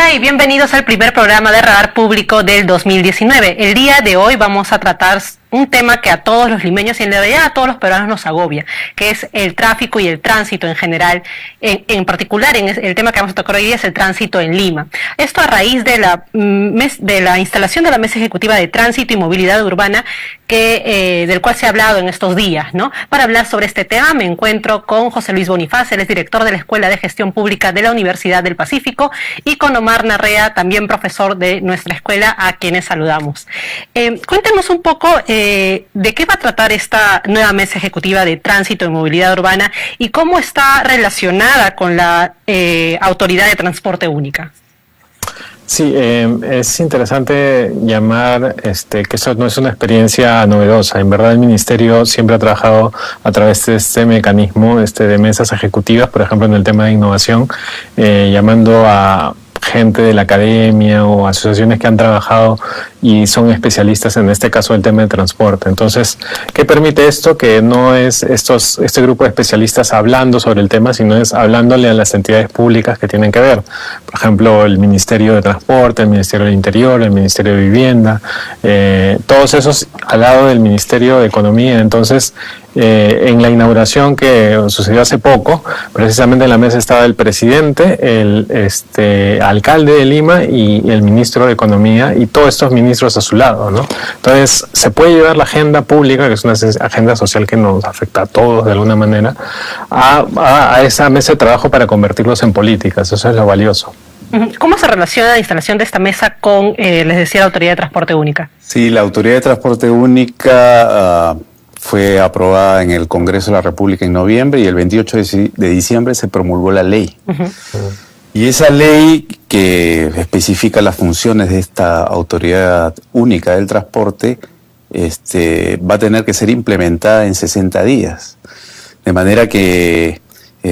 Hola y bienvenidos al primer programa de Radar Público del 2019. El día de hoy vamos a tratar un tema que a todos los limeños y en realidad a todos los peruanos nos agobia, que es el tráfico y el tránsito en general. En particular, el tema que vamos a tocar hoy día es el tránsito en Lima. Esto a raíz de la instalación de la Mesa Ejecutiva de Tránsito y Movilidad Urbana, del cual se ha hablado en estos días, ¿no? Para hablar sobre este tema me encuentro con José Luis Bonifaz, él es director de la Escuela de Gestión Pública de la Universidad del Pacífico, y con Omar Narrea, también profesor de nuestra escuela, a quienes saludamos. Cuéntenos un poco de qué va a tratar esta nueva Mesa Ejecutiva de Tránsito y Movilidad Urbana y cómo está relacionada con la Autoridad de Transporte Única. Sí, es interesante llamar que eso no es una experiencia novedosa. En verdad el Ministerio siempre ha trabajado a través de este mecanismo de mesas ejecutivas, por ejemplo en el tema de innovación, llamando a gente de la academia o asociaciones que han trabajado y son especialistas en este caso el tema de transporte. Entonces, ¿qué permite esto? Que no es este grupo de especialistas hablando sobre el tema, sino es hablándole a las entidades públicas que tienen que ver. Por ejemplo, el Ministerio de Transporte, el Ministerio del Interior, el Ministerio de Vivienda, todos esos al lado del Ministerio de Economía. Entonces, en la inauguración que sucedió hace poco, precisamente en la mesa estaba el presidente, el alcalde de Lima y el ministro de Economía y todos estos ministros a su lado, ¿no? Entonces, se puede llevar la agenda pública, que es una agenda social que nos afecta a todos de alguna manera, a esa mesa de trabajo para convertirlos en políticas. Eso es lo valioso. ¿Cómo se relaciona la instalación de esta mesa con, les decía, la Autoridad de Transporte Única? Sí, la Autoridad de Transporte Única fue aprobada en el Congreso de la República en noviembre y el 28 de diciembre se promulgó la ley. Y esa ley que especifica las funciones de esta Autoridad Única del Transporte va a tener que ser implementada en 60 días. De manera que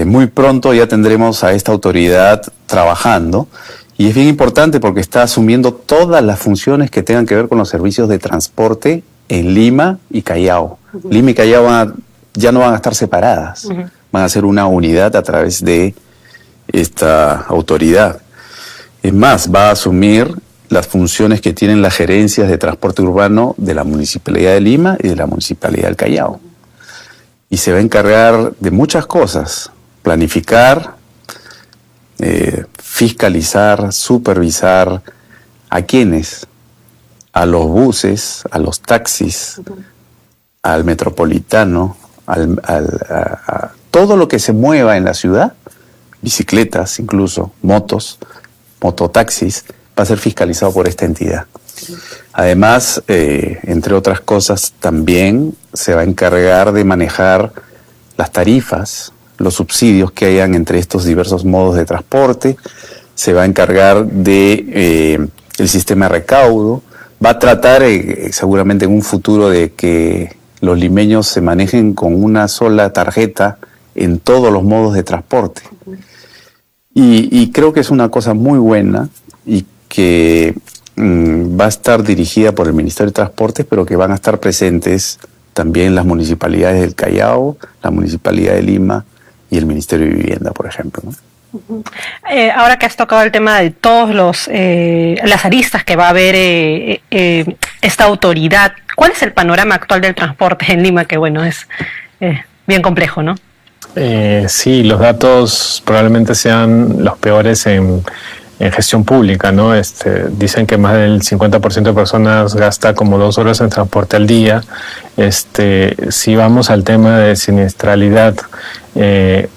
muy pronto ya tendremos a esta autoridad trabajando. Y es bien importante porque está asumiendo todas las funciones que tengan que ver con los servicios de transporte en Lima y Callao. Lima y Callao ya no van a estar separadas, van a ser una unidad a través de esta autoridad. Es más, va a asumir las funciones que tienen las gerencias de transporte urbano de la Municipalidad de Lima y de la Municipalidad del Callao. Y se va a encargar de muchas cosas: planificar, fiscalizar, supervisar. ¿A quiénes? A los buses, a los taxis, al metropolitano, a todo lo que se mueva en la ciudad, bicicletas incluso, mototaxis, va a ser fiscalizado por esta entidad. Además, entre otras cosas, también se va a encargar de manejar las tarifas, los subsidios que hayan entre estos diversos modos de transporte, se va a encargar de el sistema de recaudo. Va a tratar seguramente en un futuro de que los limeños se manejen con una sola tarjeta en todos los modos de transporte. Y creo que es una cosa muy buena y que va a estar dirigida por el Ministerio de Transportes, pero que van a estar presentes también las municipalidades del Callao, la Municipalidad de Lima y el Ministerio de Vivienda, por ejemplo, ¿no? Ahora que has tocado el tema de todos las aristas que va a haber esta autoridad, ¿cuál es el panorama actual del transporte en Lima? Que bueno, es bien complejo, ¿no? Sí, los datos probablemente sean los peores en gestión pública, ¿no? Dicen que más del 50% de personas gasta como 2 horas en transporte al día. Si vamos al tema de siniestralidad,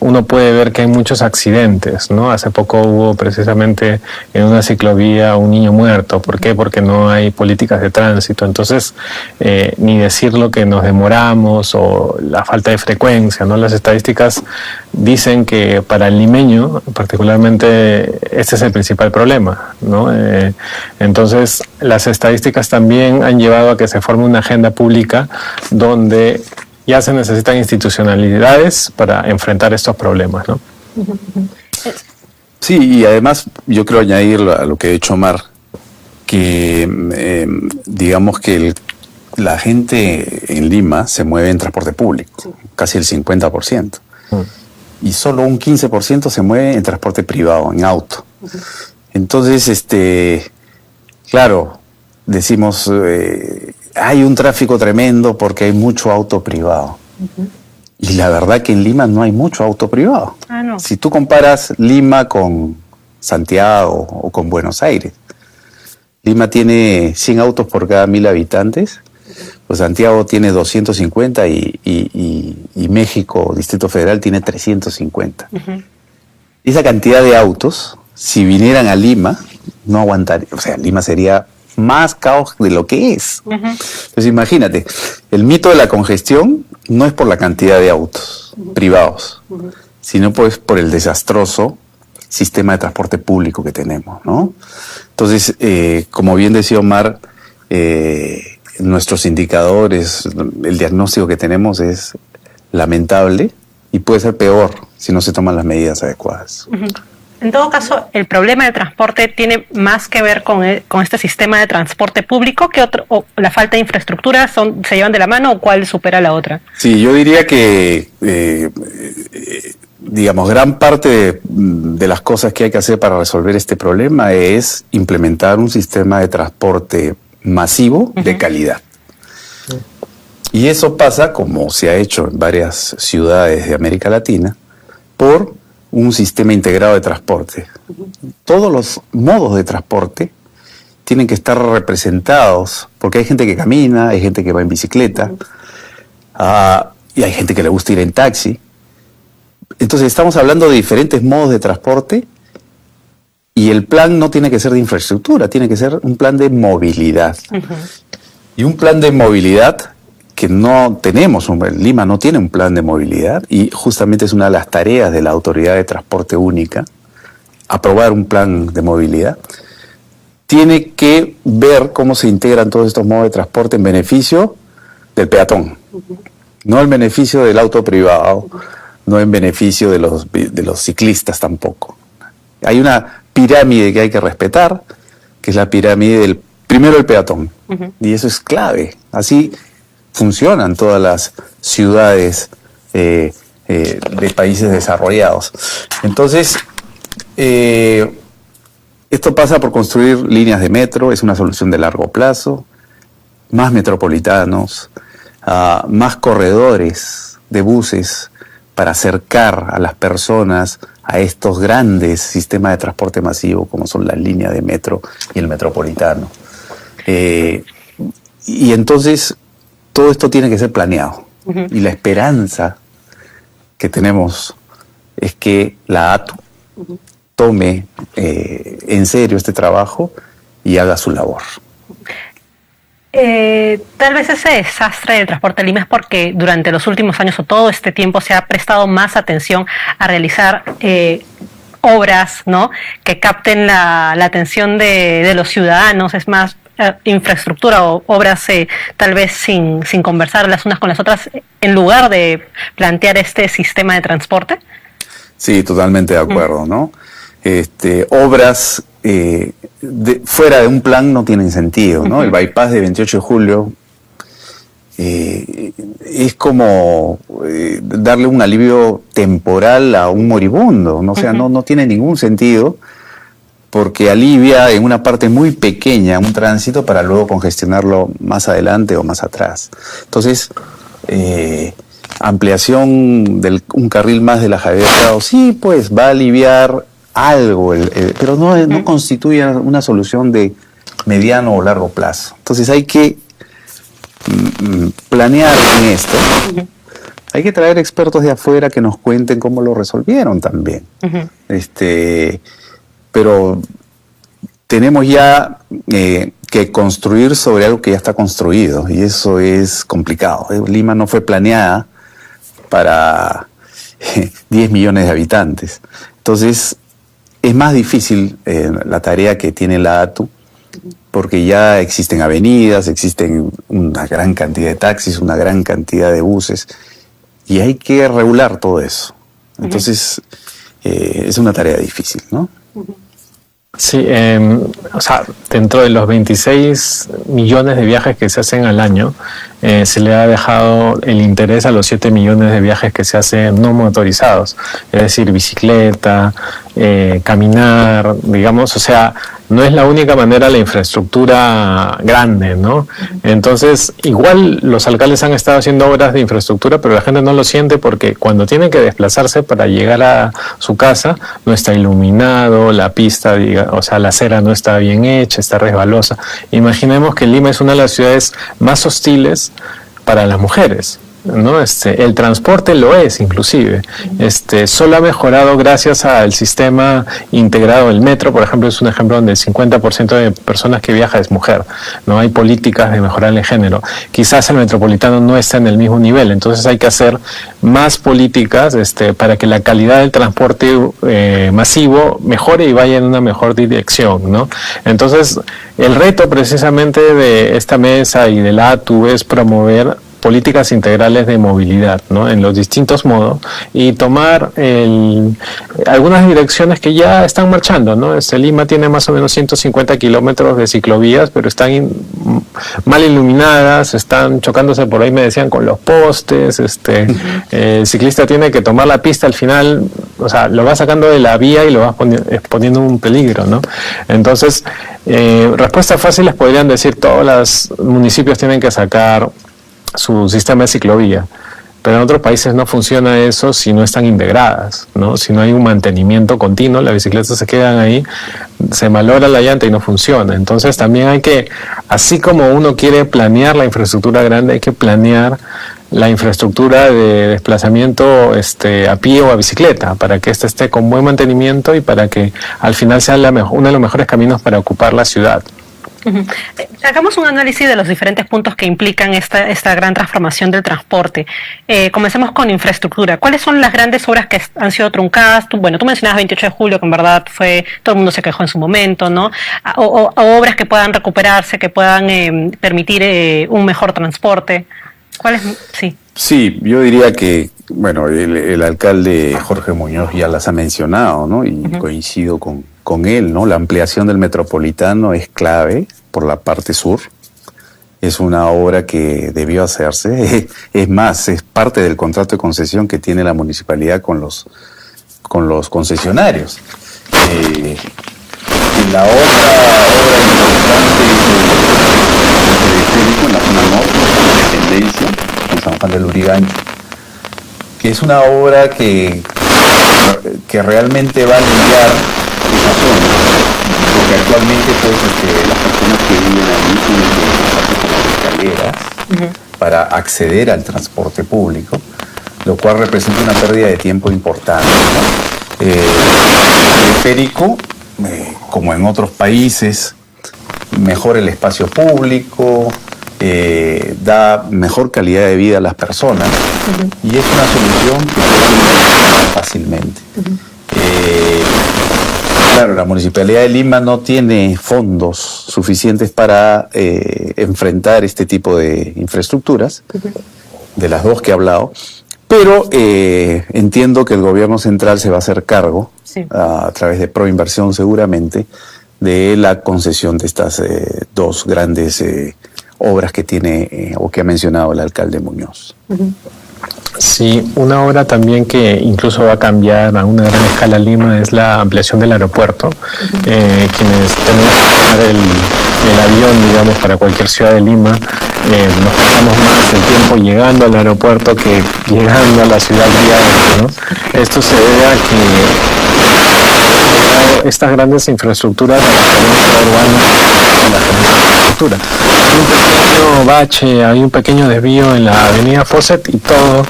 uno puede ver que hay muchos accidentes, ¿no? Hace poco hubo precisamente en una ciclovía un niño muerto. ¿Por qué? Porque no hay políticas de tránsito. Entonces, ni decir lo que nos demoramos o la falta de frecuencia, ¿no? Las estadísticas dicen que para el limeño, particularmente, este es el principal problema, ¿no? Entonces, las estadísticas también han llevado a que se forme una agenda pública donde ya se necesitan institucionalidades para enfrentar estos problemas, ¿no? Sí, y además yo quiero añadir a lo que ha dicho Omar, que digamos que la gente en Lima se mueve en transporte público, casi el 50%, y solo un 15% se mueve en transporte privado, en auto. Entonces, claro, decimos, hay un tráfico tremendo porque hay mucho auto privado. Y la verdad que en Lima no hay mucho auto privado. No. Si tú comparas Lima con Santiago o con Buenos Aires, Lima tiene 100 autos por cada 1000 habitantes, pues Santiago tiene 250 y México, Distrito Federal, tiene 350. Esa cantidad de autos, si vinieran a Lima, no aguantaría. O sea, Lima sería más caos de lo que es. Entonces imagínate, el mito de la congestión no es por la cantidad de autos privados, sino pues por el desastroso sistema de transporte público que tenemos, ¿no? Entonces, como bien decía Omar, nuestros indicadores, el diagnóstico que tenemos es lamentable y puede ser peor si no se toman las medidas adecuadas. En todo caso, el problema del transporte tiene más que ver con este sistema de transporte público que otro, o la falta de infraestructura, se llevan de la mano, o cuál supera la otra. Sí, yo diría que, digamos, gran parte de las cosas que hay que hacer para resolver este problema es implementar un sistema de transporte masivo de calidad. Y eso pasa, como se ha hecho en varias ciudades de América Latina, por un sistema integrado de transporte. Todos los modos de transporte tienen que estar representados, porque hay gente que camina, hay gente que va en bicicleta, y hay gente que le gusta ir en taxi. Entonces estamos hablando de diferentes modos de transporte, y el plan no tiene que ser de infraestructura, tiene que ser un plan de movilidad. Y un plan de movilidad que no tenemos, Lima no tiene un plan de movilidad, y justamente es una de las tareas de la Autoridad de Transporte Única, aprobar un plan de movilidad. Tiene que ver cómo se integran todos estos modos de transporte en beneficio del peatón, no en beneficio del auto privado, no en beneficio de los ciclistas tampoco. Hay una pirámide que hay que respetar, que es la pirámide primero el peatón, y eso es clave. Así funcionan todas las ciudades de países desarrollados. Entonces, esto pasa por construir líneas de metro, es una solución de largo plazo, más metropolitanos, más corredores de buses para acercar a las personas a estos grandes sistemas de transporte masivo como son las líneas de metro y el metropolitano. Y entonces todo esto tiene que ser planeado. Y la esperanza que tenemos es que la ATU tome en serio este trabajo y haga su labor. Tal vez ese desastre del transporte de Lima es porque durante los últimos años o todo este tiempo se ha prestado más atención a realizar obras, ¿no?, que capten la atención de los ciudadanos. Es más, infraestructura o obras tal vez sin conversar las unas con las otras, en lugar de plantear este sistema de transporte. Sí, totalmente de acuerdo, ¿no? Obras fuera de un plan no tienen sentido, ¿no? El bypass de 28 de julio es como darle un alivio temporal a un moribundo, ¿no? O sea, no tiene ningún sentido, porque alivia en una parte muy pequeña un tránsito para luego congestionarlo más adelante o más atrás. Entonces, ampliación de un carril más de la Javier Prado, sí, pues va a aliviar algo, pero no constituye una solución de mediano o largo plazo. Entonces hay que planear en esto. Hay que traer expertos de afuera que nos cuenten cómo lo resolvieron también. Pero tenemos ya que construir sobre algo que ya está construido, y eso es complicado. Lima no fue planeada para 10 millones de habitantes. Entonces, es más difícil la tarea que tiene la ATU, porque ya existen avenidas, existen una gran cantidad de taxis, una gran cantidad de buses, y hay que regular todo eso. Entonces, es una tarea difícil, ¿no? Sí, o sea, dentro de los 26 millones de viajes que se hacen al año, se le ha dejado el interés a los 7 millones de viajes que se hacen no motorizados, es decir, bicicleta, caminar, digamos, o sea, no es la única manera la infraestructura grande, ¿no? Entonces, igual los alcaldes han estado haciendo obras de infraestructura, pero la gente no lo siente porque cuando tienen que desplazarse para llegar a su casa, no está iluminado, la pista, o sea, la acera no está bien hecha, está resbalosa. Imaginemos que Lima es una de las ciudades más hostiles para las mujeres, ¿no? El transporte lo es, inclusive. Solo ha mejorado gracias al sistema integrado. El metro, por ejemplo, es un ejemplo donde el 50% de personas que viaja es mujer. No hay políticas de mejorar el género. Quizás el metropolitano no está en el mismo nivel, entonces hay que hacer más políticas para que la calidad del transporte masivo mejore y vaya en una mejor dirección, ¿no? Entonces, el reto precisamente de esta mesa y del ATU es promover políticas integrales de movilidad, ¿no? En los distintos modos y tomar algunas direcciones que ya están marchando, ¿no? Lima tiene más o menos 150 kilómetros de ciclovías, pero están mal iluminadas, están chocándose por ahí, me decían, con los postes, el ciclista tiene que tomar la pista al final, o sea, lo va sacando de la vía y lo va poniendo en un peligro, ¿no? Entonces, respuestas fáciles podrían decir, todos los municipios tienen que sacar su sistema de ciclovía, pero en otros países no funciona eso si no están integradas, ¿no? Si no hay un mantenimiento continuo, las bicicletas se quedan ahí, se malogra la llanta y no funciona. Entonces también hay que, así como uno quiere planear la infraestructura grande, hay que planear la infraestructura de desplazamiento a pie o a bicicleta, para que esté con buen mantenimiento y para que al final sea uno de los mejores caminos para ocupar la ciudad. Hagamos un análisis de los diferentes puntos que implican esta gran transformación del transporte. Comencemos con infraestructura. ¿Cuáles son las grandes obras que han sido truncadas? Tú mencionabas 28 de julio, que en verdad todo el mundo se quejó en su momento, ¿no? O obras que puedan recuperarse, que puedan permitir un mejor transporte. ¿Cuáles? Sí. Sí, yo diría que, bueno, el alcalde Jorge Muñoz ya las ha mencionado, ¿no? Y coincido con él, ¿no? La ampliación del metropolitano es clave por la parte sur. Es una obra que debió hacerse. Es más, es parte del contrato de concesión que tiene la municipalidad con los concesionarios. La obra importante de en la zona norte, de Independencia, en San Juan del Lurigancho, que es una obra que realmente va a limpiar esa zona, porque actualmente las personas que viven allí tienen que pasar por las escaleras para acceder al transporte público, lo cual representa una pérdida de tiempo importante, ¿no? El periférico, como en otros países, mejora el espacio público, da mejor calidad de vida a las personas y es una solución que puede ser fácilmente. Claro, la Municipalidad de Lima no tiene fondos suficientes para enfrentar este tipo de infraestructuras, de las dos que he hablado, pero entiendo que el gobierno central se va a hacer cargo, a través de Proinversión seguramente, de la concesión de estas dos grandes obras que tiene o que ha mencionado el alcalde Muñoz. Sí, una obra también que incluso va a cambiar a una gran escala Lima es la ampliación del aeropuerto. Quienes tenemos que tomar el avión, digamos, para cualquier ciudad de Lima, nos pasamos más el tiempo llegando al aeropuerto que llegando a la ciudad diaria, ¿no? Esto se debe a que estas grandes infraestructuras de la gerencia urbana y la gerencia de infraestructura. Hay un pequeño bache, hay un pequeño desvío en la avenida Fawcett y todo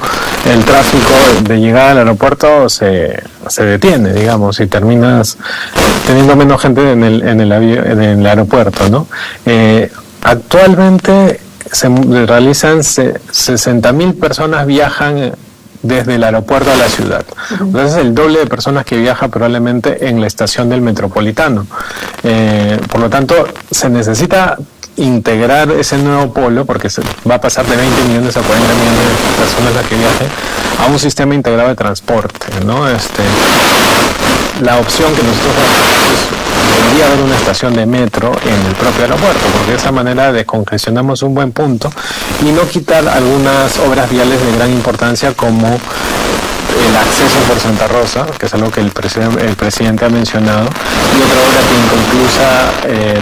el tráfico de llegada al aeropuerto se detiene, digamos, y terminas teniendo menos gente en el aeropuerto, ¿no? Actualmente se realizan 60.000 personas viajan desde el aeropuerto a la ciudad. Entonces es el doble de personas que viaja probablemente en la estación del Metropolitano. Por lo tanto, se necesita integrar ese nuevo polo, porque va a pasar de 20 millones a 40 millones de personas las que viajen, a un sistema integrado de transporte, ¿no? La opción que nosotros debería haber una estación de metro en el propio aeropuerto, porque de esa manera descongestionamos un buen punto y no quitar algunas obras viales de gran importancia como el acceso por Santa Rosa, que es algo que el presidente ha mencionado, y otra obra que inconclusa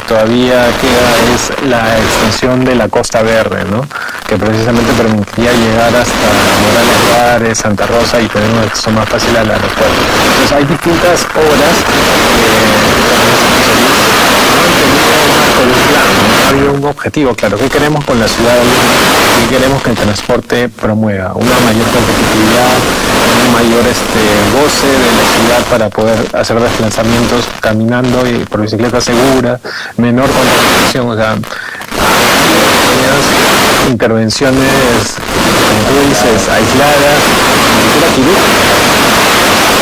todavía queda es la extensión de la Costa Verde, ¿no? Que precisamente permitiría llegar hasta Morales Juárez, Santa Rosa y tener un acceso más fácil al aeropuerto. Entonces hay distintas obras ha habido un objetivo, claro. ¿Qué queremos con la ciudad de Lima? ¿Qué queremos que el transporte promueva? Una mayor competitividad, un mayor goce de la ciudad para poder hacer desplazamientos caminando y por bicicleta segura, menor contaminación, o sea, intervenciones, como tú dices, aisladas, ni siquiera quirúrgicas,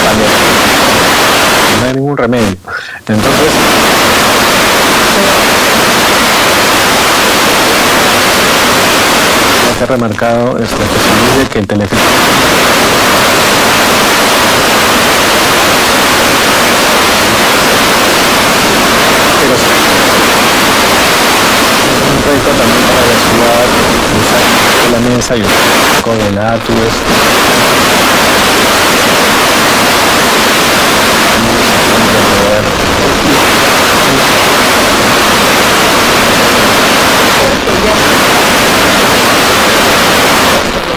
también. No hay ningún remedio. Entonces, se ha remarcado la posibilidad de que el teléfono un proyecto también para la ciudad, usar la mesa y un poco de la ATUES.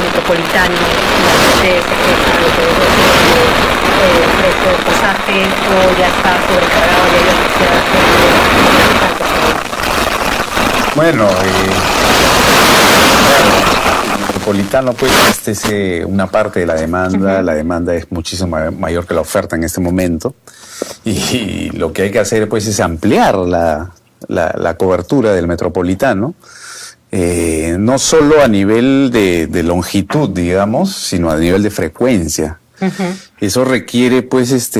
Metropolitano, el precio del pasaje, o ya está sobrecargado de Bueno, el metropolitano, pues, es una parte de la demanda. La demanda es muchísimo mayor que la oferta en este momento. Y lo que hay que hacer, pues, es ampliar la cobertura del metropolitano. No solo a nivel de longitud, digamos, sino a nivel de frecuencia. Eso requiere, pues,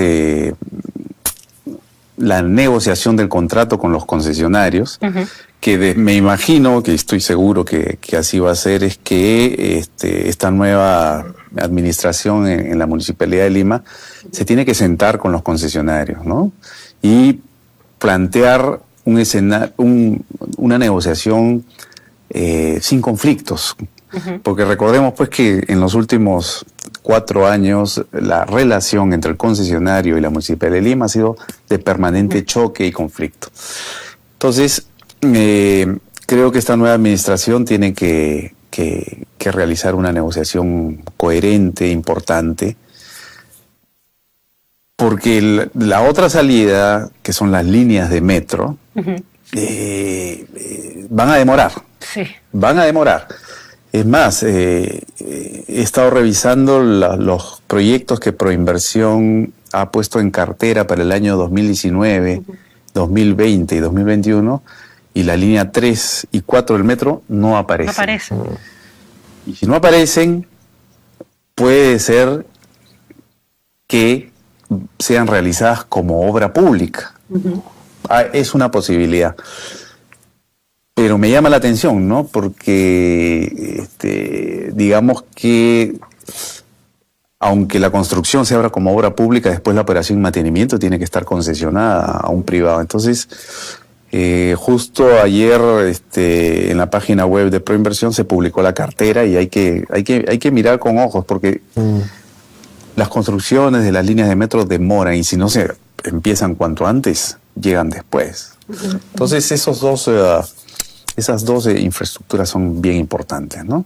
la negociación del contrato con los concesionarios, que me imagino, que estoy seguro que así va a ser, es que esta nueva administración en la Municipalidad de Lima se tiene que sentar con los concesionarios, ¿no? Y plantear una negociación sin conflictos, porque recordemos, pues, que en los últimos 4 años la relación entre el concesionario y la Municipalidad de Lima ha sido de permanente choque y conflicto. Entonces, creo que esta nueva administración tiene que realizar una negociación coherente, importante, porque la otra salida, que son las líneas de metro, van a demorar. Sí. Van a demorar. Es más, he estado revisando los proyectos que Proinversión ha puesto en cartera para el año 2019, 2020 y 2021, y la línea 3 y 4 del metro no aparecen. No aparecen. Y si no aparecen, puede ser que sean realizadas como obra pública. Es una posibilidad. Pero me llama la atención, ¿no? Porque, digamos que, aunque la construcción se abra como obra pública, después la operación y mantenimiento tiene que estar concesionada a un privado. Entonces, justo ayer, en la página web de Proinversión se publicó la cartera y hay que mirar con ojos, porque las construcciones de las líneas de metro demoran, y si no se empiezan cuanto antes, llegan después. Entonces, esas dos infraestructuras son bien importantes, ¿no?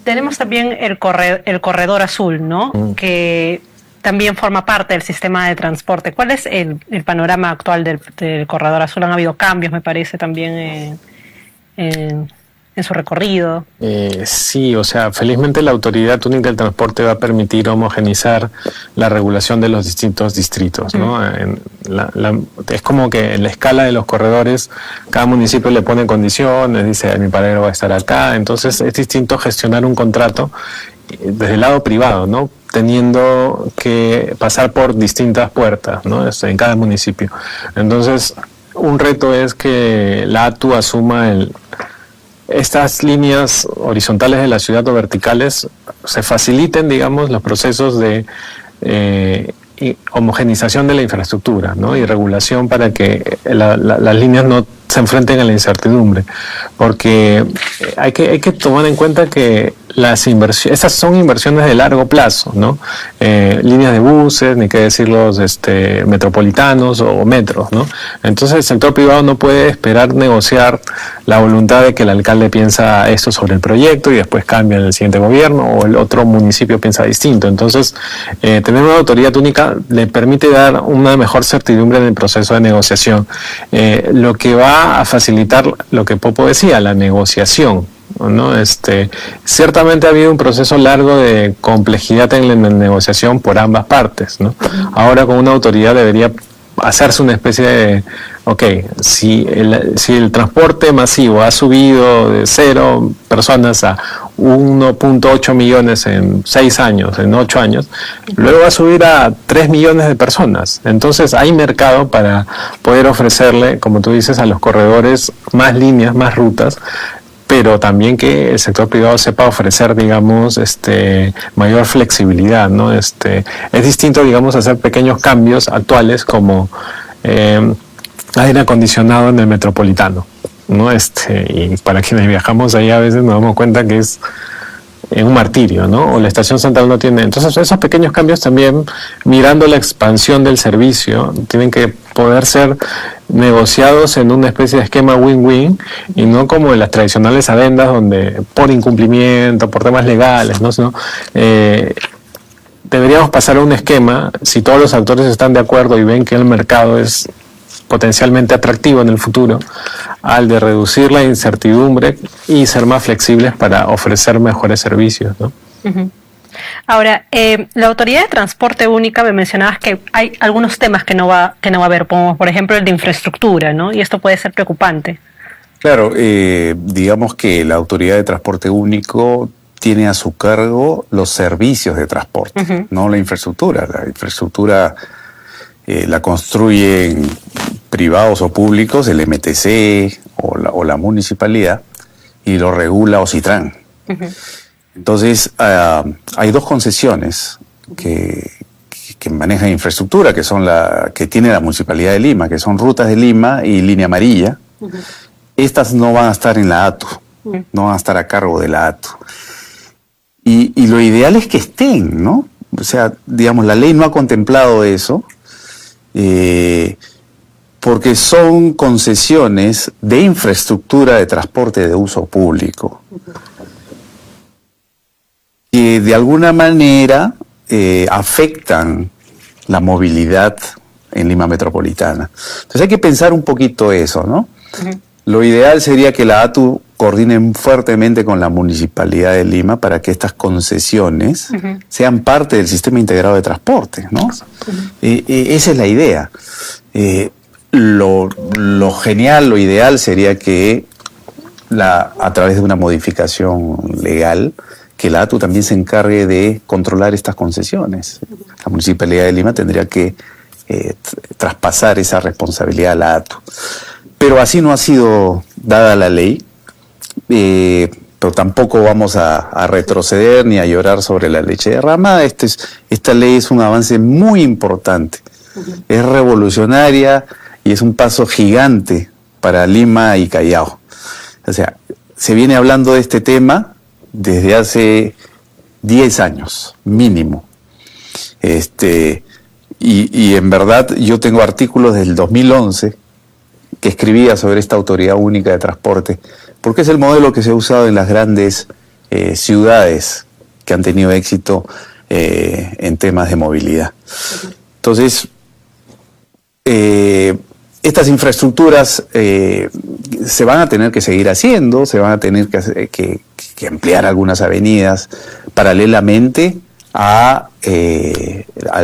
Tenemos también el corredor azul, ¿no? Que también forma parte del sistema de transporte. ¿Cuál es el panorama actual del corredor azul? Han habido cambios, me parece, también en su recorrido. Sí, o sea, felizmente la Autoridad Única del Transporte va a permitir homogenizar la regulación de los distintos distritos, ¿no? Es como que en la escala de los corredores, cada municipio le pone condiciones, dice, mi paradero va a estar acá, entonces es distinto gestionar un contrato desde el lado privado, ¿no? Teniendo que pasar por distintas puertas, ¿no? En cada municipio. Entonces, un reto es que la ATU asuma estas líneas horizontales de la ciudad o verticales, se faciliten, digamos, los procesos de homogenización de la infraestructura, ¿no? Y regulación para que las líneas no se enfrenten a la incertidumbre, porque hay que tomar en cuenta que estas son inversiones de largo plazo, ¿no? Líneas de buses, ni qué decir los metropolitanos o metros, ¿no? Entonces el sector privado no puede esperar negociar la voluntad de que el alcalde piensa esto sobre el proyecto y después cambia en el siguiente gobierno o el otro municipio piensa distinto. Entonces tener una autoridad única le permite dar una mejor certidumbre en el proceso de negociación, lo que va a facilitar lo que Popo decía, la negociación, ¿no? Ciertamente ha habido un proceso largo de complejidad en la negociación por ambas partes, ¿no? Ahora con una autoridad debería hacerse una especie de, si el transporte masivo ha subido de 0 personas a 1.8 millones en 6 años, en 8 años, luego va a subir a 3 millones de personas. Entonces hay mercado para poder ofrecerle, como tú dices, a los corredores más líneas, más rutas, pero también que el sector privado sepa ofrecer, digamos, mayor flexibilidad, ¿no? Es distinto, digamos, hacer pequeños cambios actuales como aire acondicionado en el metropolitano, ¿no? Y para quienes viajamos ahí a veces nos damos cuenta que es un martirio, ¿no? O la estación central no tiene. Entonces esos pequeños cambios también, mirando la expansión del servicio, tienen que poder ser negociados en una especie de esquema win-win y no como en las tradicionales adendas donde por incumplimiento, por temas legales, ¿no? Sino, deberíamos pasar a un esquema, si todos los actores están de acuerdo y ven que el mercado es potencialmente atractivo en el futuro, al de reducir la incertidumbre y ser más flexibles para ofrecer mejores servicios, ¿no? Uh-huh. Ahora, la Autoridad de Transporte Única, me mencionabas que hay algunos temas que no va a haber, como por ejemplo el de infraestructura, ¿no? Y esto puede ser preocupante. Claro, digamos que la Autoridad de Transporte Único tiene a su cargo los servicios de transporte, uh-huh, no la infraestructura. La infraestructura la construyen privados o públicos, el MTC o la municipalidad, y lo regula Ocitran. Uh-huh. Entonces, hay dos concesiones que manejan infraestructura, que son que tiene la Municipalidad de Lima, que son Rutas de Lima y Línea Amarilla. Uh-huh. Estas no van a estar en la ATU, uh-huh, no van a estar a cargo de la ATU. Y lo ideal es que estén, ¿no? O sea, digamos, la ley no ha contemplado eso, porque son concesiones de infraestructura de transporte de uso público, que de alguna manera afectan la movilidad en Lima Metropolitana. Entonces hay que pensar un poquito eso, ¿no? Uh-huh. Lo ideal sería que la ATU coordine fuertemente con la Municipalidad de Lima para que estas concesiones, uh-huh, sean parte del sistema integrado de transporte, ¿no? Uh-huh. Esa es la idea. Lo genial, lo ideal sería que a través de una modificación legal, que la ATU también se encargue de controlar estas concesiones. La Municipalidad de Lima tendría que traspasar esa responsabilidad a la ATU. Pero así no ha sido dada la ley, pero tampoco vamos a retroceder ni a llorar sobre la leche derramada. Esta ley es un avance muy importante, uh-huh, es revolucionaria y es un paso gigante para Lima y Callao. O sea, se viene hablando de este tema desde hace 10 años, mínimo. Y en verdad yo tengo artículos del 2011 que escribía sobre esta Autoridad Única de Transporte, porque es el modelo que se ha usado en las grandes ciudades que han tenido éxito en temas de movilidad. Entonces, estas infraestructuras se van a tener que seguir haciendo, se van a tener que ampliar algunas avenidas paralelamente al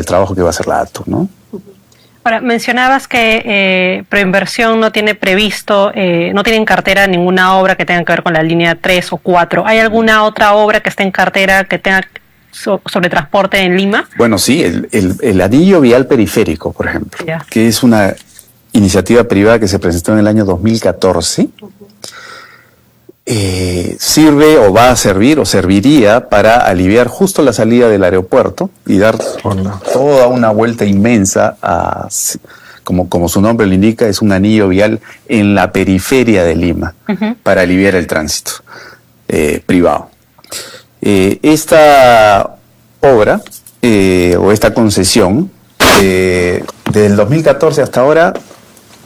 trabajo que va a hacer la ATU, ¿no? Ahora, mencionabas que Proinversión no tiene previsto, no tiene en cartera ninguna obra que tenga que ver con la línea 3 o 4. ¿Hay alguna otra obra que esté en cartera que tenga sobre transporte en Lima? Bueno, sí, el anillo vial periférico, por ejemplo, que es una iniciativa privada que se presentó en el año 2014, sirve o va a servir o serviría para aliviar justo la salida del aeropuerto y dar toda una vuelta inmensa como su nombre lo indica, es un anillo vial en la periferia de Lima para aliviar el tránsito privado. Esta obra o esta concesión desde el 2014 hasta ahora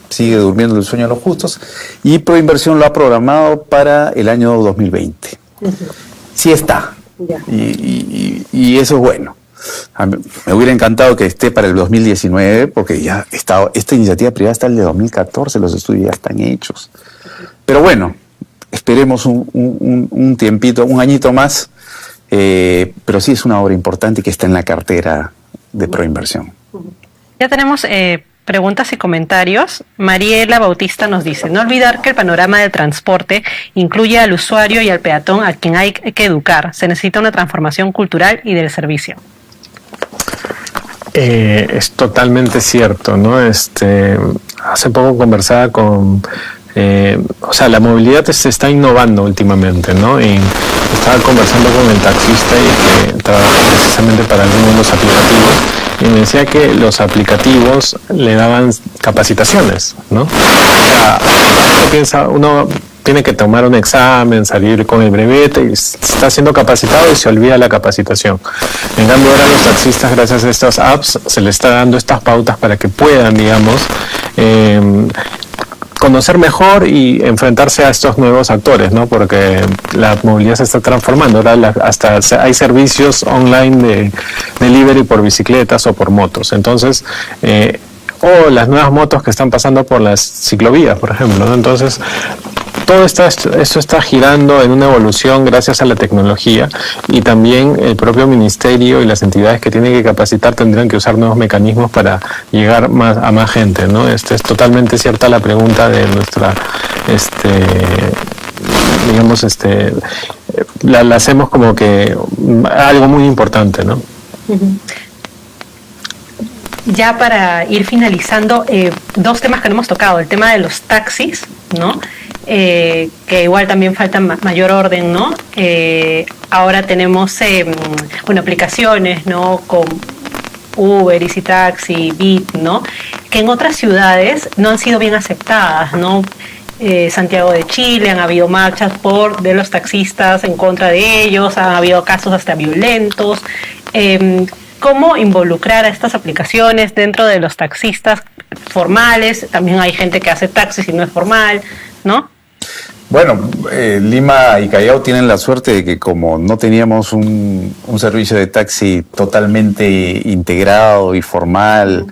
sigue durmiendo el sueño de los justos y Proinversión lo ha programado para el año 2020. Sí está. Y eso es bueno. Me hubiera encantado que esté para el 2019 porque ya esta iniciativa privada está el de 2014, los estudios ya están hechos. Pero bueno, esperemos un tiempito, un añito más, pero sí es una obra importante que está en la cartera de Proinversión. Ya tenemos preguntas y comentarios. Mariela Bautista nos dice: no olvidar que el panorama del transporte incluye al usuario y al peatón a quien hay que educar. Se necesita una transformación cultural y del servicio. Es totalmente cierto, ¿no? Hace poco conversaba con... la movilidad se está innovando últimamente, ¿no? Y estaba conversando con el taxista y que trabaja precisamente para algunos de los aplicativos y me decía que los aplicativos le daban capacitaciones, ¿no? O sea, uno tiene que tomar un examen, salir con el brevete y está siendo capacitado y se olvida la capacitación. En cambio ahora a los taxistas, gracias a estas apps, se les está dando estas pautas para que puedan, digamos, conocer mejor y enfrentarse a estos nuevos actores, ¿no? Porque la movilidad se está transformando. Ahora hasta hay servicios online de delivery por bicicletas o por motos. Entonces, o las nuevas motos que están pasando por las ciclovías, por ejemplo, ¿no? Entonces, todo esto está girando en una evolución gracias a la tecnología y también el propio ministerio y las entidades que tienen que capacitar tendrán que usar nuevos mecanismos para llegar a más gente, ¿no? Es totalmente cierta la pregunta de nuestra, la hacemos como que algo muy importante, ¿no? Ya para ir finalizando, dos temas que no hemos tocado: el tema de los taxis, ¿no? Que igual también falta mayor orden, ¿no? Ahora tenemos aplicaciones, ¿no? Con Uber, Easy Taxi, Bit, ¿no? Que en otras ciudades no han sido bien aceptadas, ¿no? Santiago de Chile, han habido marchas de los taxistas en contra de ellos, han habido casos hasta violentos. ¿Cómo involucrar a estas aplicaciones dentro de los taxistas formales? También hay gente que hace taxis y no es formal, ¿no? Bueno, Lima y Callao tienen la suerte de que como no teníamos un servicio de taxi totalmente integrado y formal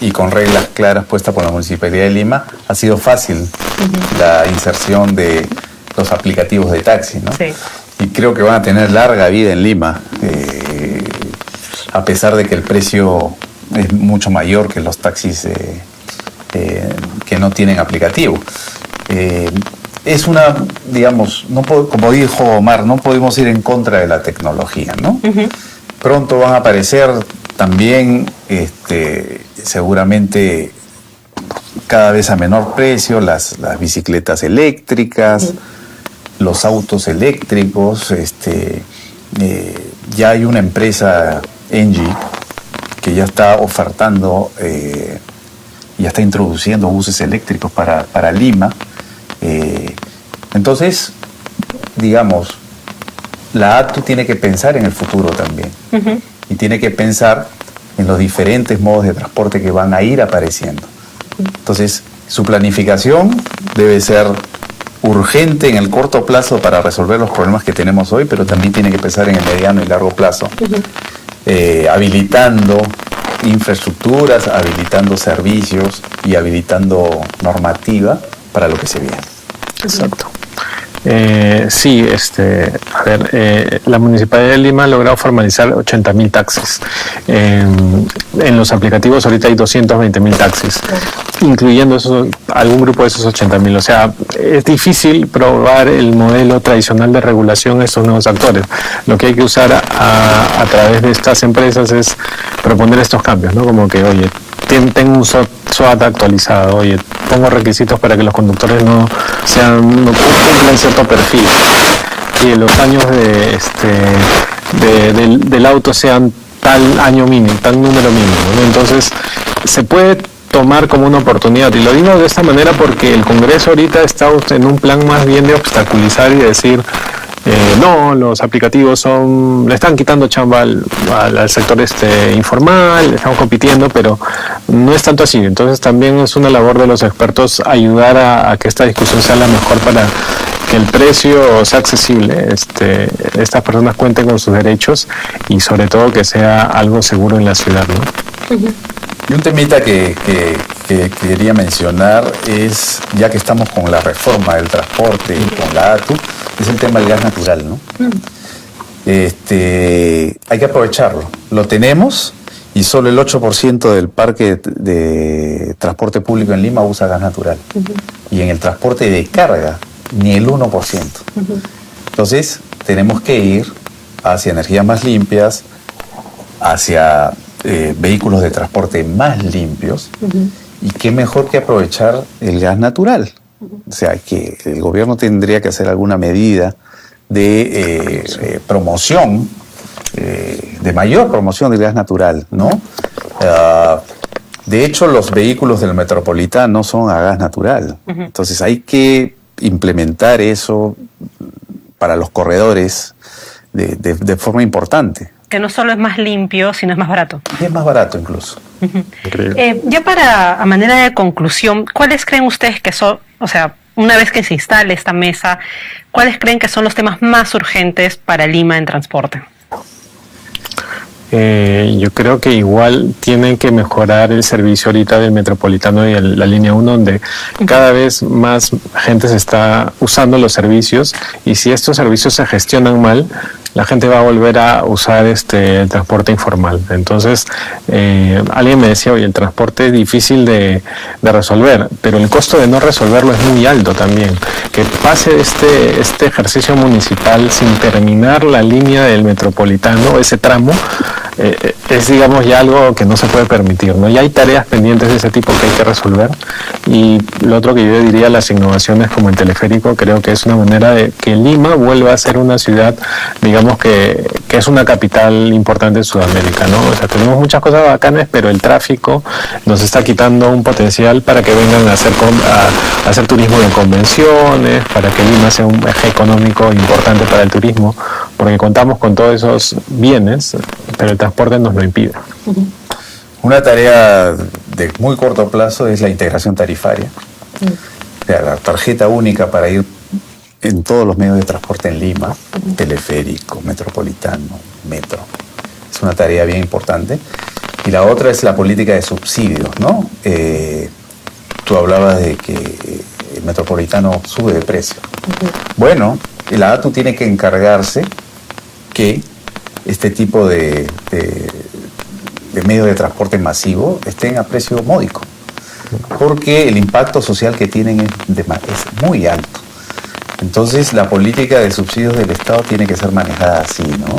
y con reglas claras puestas por la Municipalidad de Lima, ha sido fácil la inserción de los aplicativos de taxi, ¿no? Sí. Y creo que van a tener larga vida en Lima, a pesar de que el precio es mucho mayor que los taxis que no tienen aplicativo. Es una, digamos, como dijo Omar, no podemos ir en contra de la tecnología, ¿no? Pronto van a aparecer también, seguramente cada vez a menor precio, las bicicletas eléctricas, los autos eléctricos. Ya hay una empresa, Engie, que ya está ofertando, ya está introduciendo buses eléctricos para Lima. Entonces, digamos, la ATU tiene que pensar en el futuro también. Y tiene que pensar en los diferentes modos de transporte que van a ir apareciendo. Entonces, su planificación debe ser urgente en el corto plazo para resolver los problemas que tenemos hoy, pero también tiene que pensar en el mediano y largo plazo, habilitando infraestructuras, habilitando servicios y habilitando normativa para lo que se viene. Exacto. Sí, la Municipalidad de Lima ha logrado formalizar 80.000 taxis. En los aplicativos ahorita hay 220.000 taxis, incluyendo algún grupo de esos 80.000. O sea, es difícil probar el modelo tradicional de regulación a estos nuevos actores. Lo que hay que usar a través de estas empresas es proponer estos cambios, ¿no? Como que, oye, tengo un SWOT actualizado. Oye, pongo requisitos para que los conductores no cumplan cierto perfil, que los años del auto sean tal año mínimo, tal número mínimo, ¿no? Entonces se puede tomar como una oportunidad, y lo digo de esta manera porque el Congreso ahorita está en un plan más bien de obstaculizar y decir no, los aplicativos le están quitando chamba al sector informal, estamos compitiendo, pero no es tanto así. Entonces también es una labor de los expertos ayudar a que esta discusión sea la mejor para que el precio sea accesible, estas personas cuenten con sus derechos y sobre todo que sea algo seguro en la ciudad, ¿no? Uh-huh. Y un temita que quería mencionar es, ya que estamos con la reforma del transporte y con la ATU, es el tema del gas natural, ¿no? Hay que aprovecharlo. Lo tenemos y solo el 8% del parque de transporte público en Lima usa gas natural. Uh-huh. Y en el transporte de carga, ni el 1%. Uh-huh. Entonces, tenemos que ir hacia energías más limpias, hacia vehículos de transporte más limpios, uh-huh. Y qué mejor que aprovechar el gas natural. Uh-huh. O sea, que el gobierno tendría que hacer alguna medida de promoción, de mayor promoción del gas natural, ¿no? De hecho, los vehículos del Metropolitano son a gas natural. Uh-huh. Entonces hay que implementar eso para los corredores de forma importante. Que no solo es más limpio, sino es más barato. Y es más barato incluso. Uh-huh. Ya a manera de conclusión, ¿cuáles creen ustedes que son, o sea, una vez que se instale esta mesa, cuáles creen que son los temas más urgentes para Lima en transporte? Yo creo que igual tienen que mejorar el servicio ahorita del Metropolitano y la línea 1, donde cada vez más gente se está usando los servicios, y si estos servicios se gestionan mal, la gente va a volver a usar el transporte informal. Entonces, alguien me decía, oye, el transporte es difícil de resolver, pero el costo de no resolverlo es muy alto también. Que pase este ejercicio municipal sin terminar la línea del Metropolitano, ese tramo, es, digamos, ya algo que no se puede permitir, ¿no? Ya hay tareas pendientes de ese tipo que hay que resolver. Y lo otro que yo diría, las innovaciones como el teleférico, creo que es una manera de que Lima vuelva a ser una ciudad, digamos, que es una capital importante en Sudamérica, ¿no? O sea, tenemos muchas cosas bacanas, pero el tráfico nos está quitando un potencial para que vengan a hacer turismo de convenciones, para que Lima sea un eje económico importante para el turismo, porque contamos con todos esos bienes, pero el transporte nos lo impide. Una tarea de muy corto plazo es la integración tarifaria. O sea, la tarjeta única para ir en todos los medios de transporte en Lima, teleférico, metropolitano, metro. Es una tarea bien importante. Y la otra es la política de subsidios, ¿no? Tú hablabas de que el metropolitano sube de precio. Bueno, la ATU tiene que encargarse que este tipo de medios de transporte masivo estén a precio módico, porque el impacto social que tienen es muy alto. Entonces, la política de subsidios del Estado tiene que ser manejada así, ¿no?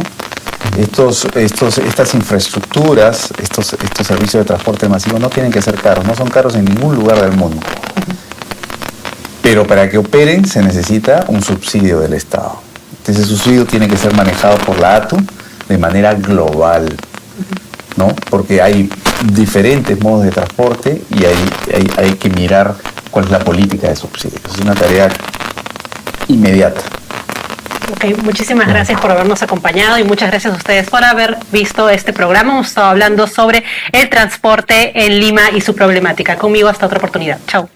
Estas infraestructuras, estos servicios de transporte masivo no tienen que ser caros, no son caros en ningún lugar del mundo. Pero para que operen se necesita un subsidio del Estado. Ese subsidio tiene que ser manejado por la ATU de manera global, ¿no? Porque hay diferentes modos de transporte y hay que mirar cuál es la política de subsidios. Es una tarea inmediata. Ok, muchísimas gracias por habernos acompañado y muchas gracias a ustedes por haber visto este programa. Hemos estado hablando sobre el transporte en Lima y su problemática. Conmigo hasta otra oportunidad. Chao.